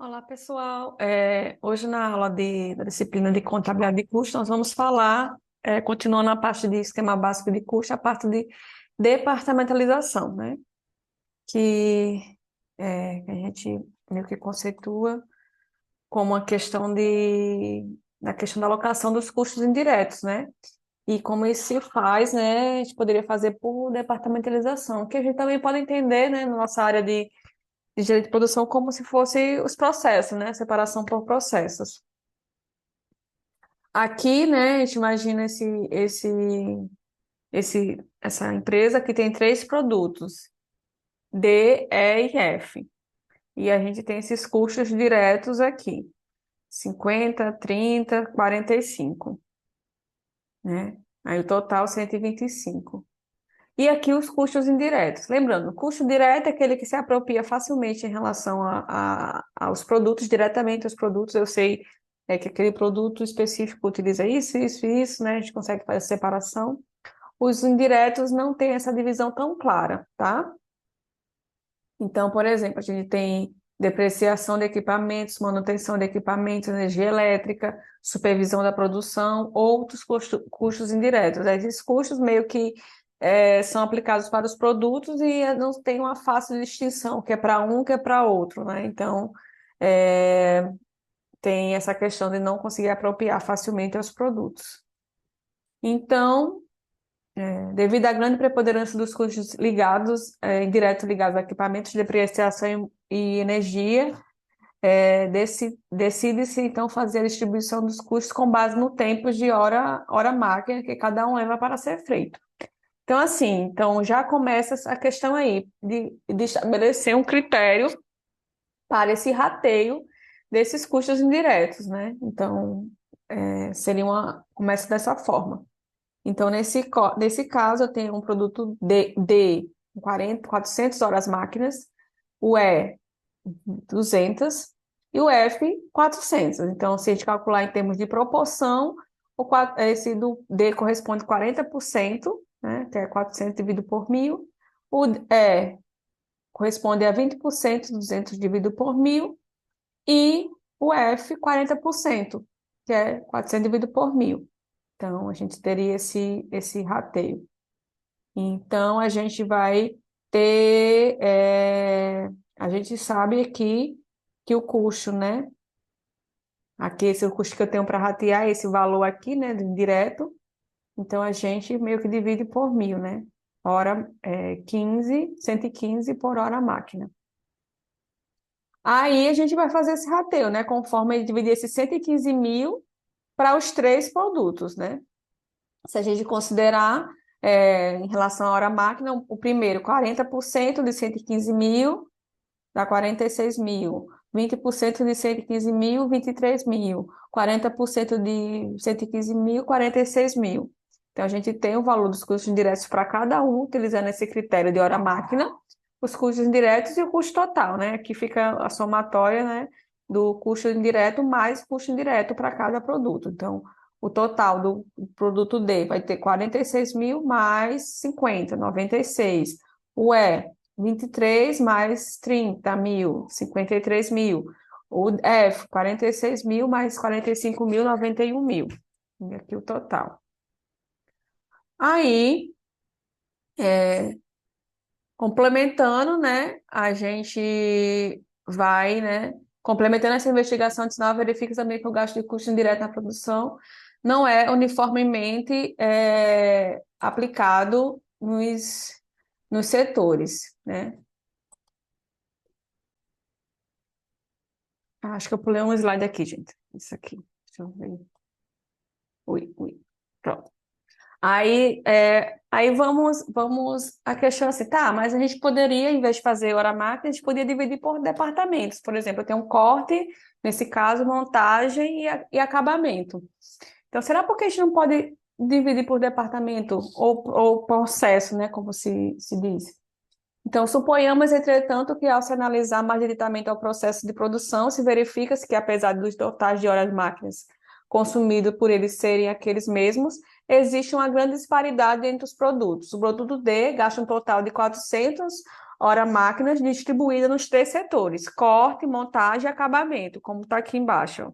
Olá, pessoal. Hoje na aula da disciplina de contabilidade de custos, nós vamos falar, continuando a parte de esquema básico de custo, a parte de departamentalização, né? Que, que a gente meio que conceitua como a questão da questão da alocação dos custos indiretos, né? E como isso se faz, né? A gente poderia fazer por departamentalização, que a gente também pode entender, né, na nossa área de direito de produção como se fosse os processos, né? Separação por processos. Aqui, né, a gente imagina essa empresa que tem três produtos, D, E e F. E a gente tem esses custos diretos aqui, 50, 30, 45, né? Aí o total 125. E aqui os custos indiretos. Lembrando, o custo direto é aquele que se apropria facilmente em relação aos produtos, diretamente aos produtos. Eu sei que aquele produto específico utiliza isso, isso e isso, né? A gente consegue fazer a separação. Os indiretos não têm essa divisão tão clara, tá? Então, por exemplo, a gente tem depreciação de equipamentos, manutenção de equipamentos, energia elétrica, supervisão da produção, outros custos indiretos. Esses custos meio que são aplicados para os produtos e não tem uma fácil distinção, que é para um, que é para outro, né? Então, é, tem essa questão de não conseguir apropriar facilmente aos produtos. Então, devido à grande preponderância dos custos ligados, indiretos ligados a equipamentos de depreciação e energia, decide-se então fazer a distribuição dos custos com base no tempo de hora máquina que cada um leva para ser feito. Então, assim, então já começa a questão aí de estabelecer um critério para esse rateio desses custos indiretos, né? Então, começa dessa forma. Então, nesse caso, eu tenho um produto D 400 horas máquinas, o E 200 e o F 400. Então, se a gente calcular em termos de proporção, esse do D corresponde a 40%, né, que é 400 dividido por 1.000. O E corresponde a 20%, 200 dividido por 1.000. E o F, 40%, que é 400 dividido por 1.000. Então, a gente teria esse rateio. Então, a gente vai ter. A gente sabe aqui que o custo, né? Aqui, esse é o custo que eu tenho para ratear, esse valor aqui, né? Direto. Então, a gente meio que divide por 1.000, né? Hora 115 por hora máquina. Aí, a gente vai fazer esse rateio, né? Conforme ele dividir esses 115.000 para os três produtos, né? Se a gente considerar, em relação à hora máquina, o primeiro, 40% de 115.000 dá 46.000. 20% de 115.000, 23.000. 40% de 115.000, 46.000. Então, a gente tem o valor dos custos indiretos para cada um, utilizando esse critério de hora máquina, os custos indiretos e o custo total, né? Aqui fica a somatória, né, do custo indireto mais custo indireto para cada produto. Então, o total do produto D vai ter 46.000 mais 50, 96. O E, 23 mais 30.000, 53.000. O F, 46.000 mais 45.000, 91.000. E aqui o total. Aí, complementando, né, a gente vai, né, complementando essa investigação adicional, verifica também que o gasto de custo indireto na produção não é uniformemente aplicado nos setores, né? Acho que eu pulei um slide aqui, gente. Isso aqui. Deixa eu ver. Ui, ui. Pronto. Aí vamos à questão assim, tá, mas a gente poderia, em vez de fazer hora máquina, a gente poderia dividir por departamentos. Por exemplo, eu tenho um corte, nesse caso, montagem e acabamento. Então, será porque a gente não pode dividir por departamento ou processo, né, como se diz? Então, suponhamos, entretanto, que ao se analisar mais diretamente ao processo de produção, se verifica-se que, apesar dos totais de horas máquinas consumidos por eles serem aqueles mesmos, existe uma grande disparidade entre os produtos. O produto D gasta um total de 400 hora máquinas distribuída nos 3 setores: corte, montagem e acabamento, como está aqui embaixo.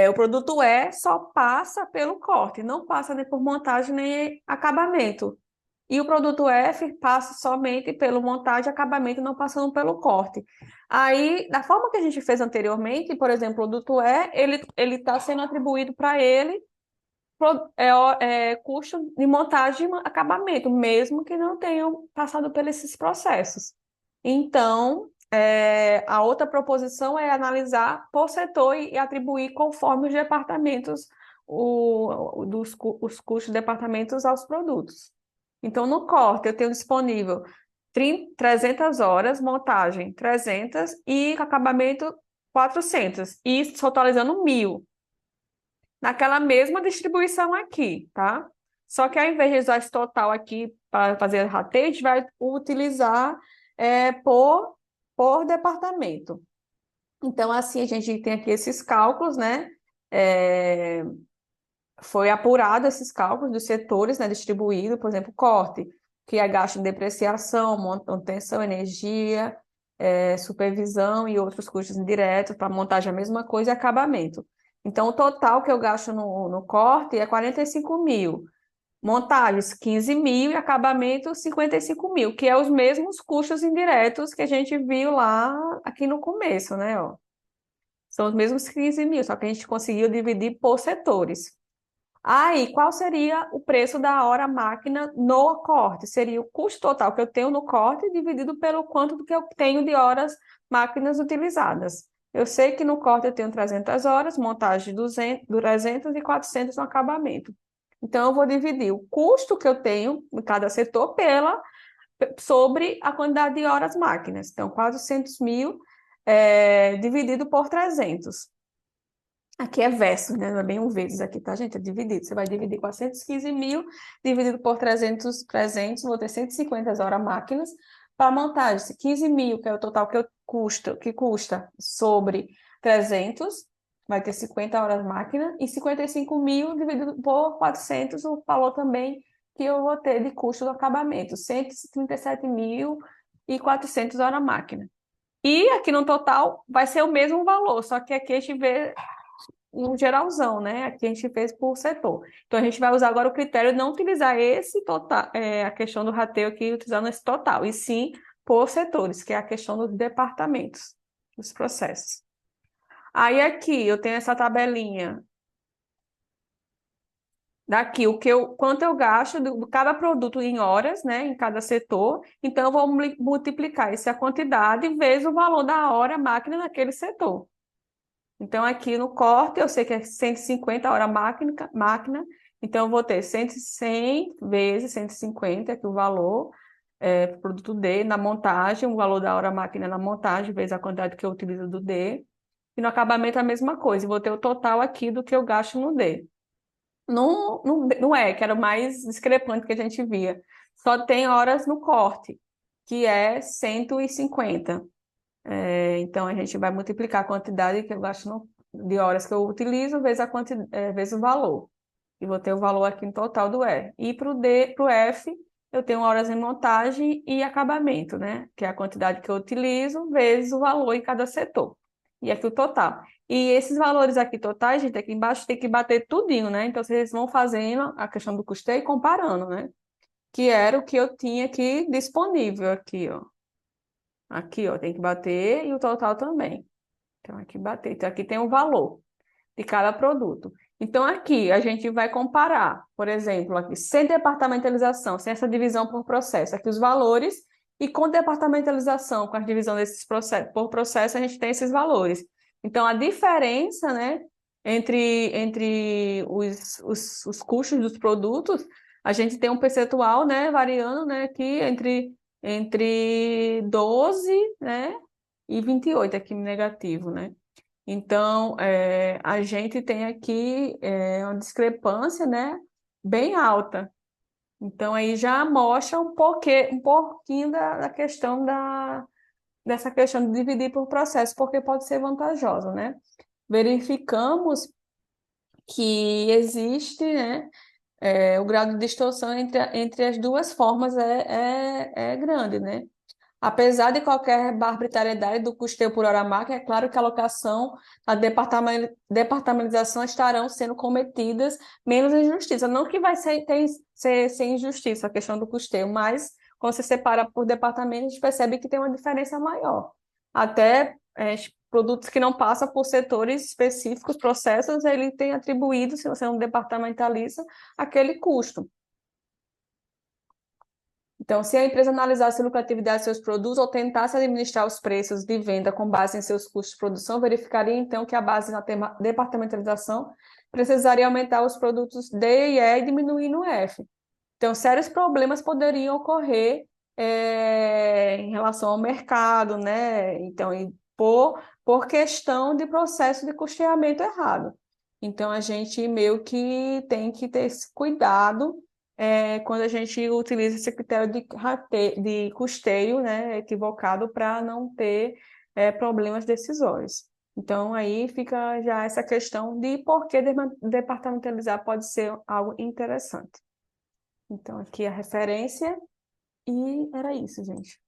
O produto E só passa pelo corte, não passa nem por montagem nem acabamento. E o produto F passa somente pelo montagem e acabamento, não passando pelo corte. Aí, da forma que a gente fez anteriormente, por exemplo, o produto E, ele está sendo atribuído para ele custo de montagem e acabamento, mesmo que não tenham passado por esses processos. Então, a outra proposição é analisar por setor e atribuir conforme os departamentos, os custos de departamentos aos produtos. Então, no corte, eu tenho disponível 300 horas, montagem 300 e acabamento 400, e totalizando 1.000 naquela mesma distribuição aqui, tá? Só que ao invés de usar esse total aqui para fazer rateio, a gente vai utilizar por departamento. Então, assim, a gente tem aqui esses cálculos, né? Foi apurado esses cálculos dos setores, né, distribuído, por exemplo, corte, que é gasto de depreciação, manutenção, energia, supervisão e outros custos indiretos, para montagem a mesma coisa e acabamento. Então, o total que eu gasto no corte é 45.000, montagens 15.000 e acabamento 55.000, que é os mesmos custos indiretos que a gente viu lá aqui no começo, né? Ó. São os mesmos 15.000, só que a gente conseguiu dividir por setores. Aí, qual seria o preço da hora máquina no corte? Seria o custo total que eu tenho no corte dividido pelo quanto que eu tenho de horas máquinas utilizadas. Eu sei que no corte eu tenho 300 horas, montagem 200 e 400 no acabamento. Então, eu vou dividir o custo que eu tenho em cada setor sobre a quantidade de horas máquinas. Então, 400.000 dividido por 300. Aqui é versus, né? Não é bem um vezes aqui, tá, gente? É dividido. Você vai dividir 415.000, dividido por 300, vou ter 150 horas máquinas. Para montagem, 15.000, que é o total que custa sobre 300, vai ter 50 horas máquina. E 55.000 dividido por 400, o valor também que eu vou ter de custo do acabamento. 137.400 horas máquina. E aqui no total vai ser o mesmo valor, só que aqui a gente vê um geralzão, né? Aqui a gente fez por setor. Então, a gente vai usar agora o critério de não utilizar esse total, a questão do rateio aqui, utilizando esse total, e sim por setores, que é a questão dos departamentos, dos processos. Aí aqui eu tenho essa tabelinha. Daqui, quanto eu gasto de cada produto em horas, né, em cada setor. Então, eu vou multiplicar essa quantidade vezes o valor da hora máquina naquele setor. Então, aqui no corte, eu sei que é 150 hora máquina, então eu vou ter 100 vezes 150, aqui o valor, produto D, na montagem, o valor da hora máquina na montagem, vezes a quantidade que eu utilizo do D, e no acabamento a mesma coisa, eu vou ter o total aqui do que eu gasto no D. Não é, que era o mais discrepante que a gente via, só tem horas no corte, que é 150. Então, a gente vai multiplicar a quantidade que eu gasto de horas que eu utilizo vezes o valor. E vou ter o valor aqui no total do E. E para o F, eu tenho horas em montagem e acabamento, né? Que é a quantidade que eu utilizo vezes o valor em cada setor. E aqui o total. E esses valores aqui totais, gente, aqui embaixo tem que bater tudinho, né? Então, vocês vão fazendo a questão do custeio e comparando, né? Que era o que eu tinha aqui disponível aqui, ó. Aqui, ó, tem que bater e o total também. Então, aqui bater. Então, aqui tem o valor de cada produto. Então, aqui a gente vai comparar, por exemplo, aqui, sem departamentalização, sem essa divisão por processo, aqui os valores, e com departamentalização, com a divisão desses processos, por processo, a gente tem esses valores. Então, a diferença, né, entre os custos dos produtos, a gente tem um percentual, né, variando, né, aqui entre 12, né, e 28 aqui negativo, né? Então, a gente tem aqui uma discrepância, né, bem alta. Então, aí já mostra um pouquinho da questão dessa questão de dividir por processo, porque pode ser vantajosa, né? Verificamos que existe, né, O grau de distorção entre as duas formas é grande, né? Apesar de qualquer arbitrariedade do custeio por hora máquina, é claro que a alocação, a departamentalização estarão sendo cometidas menos injustiça. Não que vai ser injustiça a questão do custeio, mas quando você separa por departamento, a gente percebe que tem uma diferença maior. Até produtos que não passam por setores específicos, processos, ele tem atribuído, se você não departamentaliza, aquele custo. Então, se a empresa analisasse a lucratividade de seus produtos ou tentasse administrar os preços de venda com base em seus custos de produção, verificaria então que a base na departamentalização precisaria aumentar os produtos D e E e diminuir no F. Então, sérios problemas poderiam ocorrer em relação ao mercado, né? Então, por questão de processo de custeamento errado. Então, a gente meio que tem que ter esse cuidado quando a gente utiliza esse critério de custeio, né, equivocado para não ter problemas decisórios. Então, aí fica já essa questão de por que departamentalizar pode ser algo interessante. Então, aqui a referência, e era isso, gente.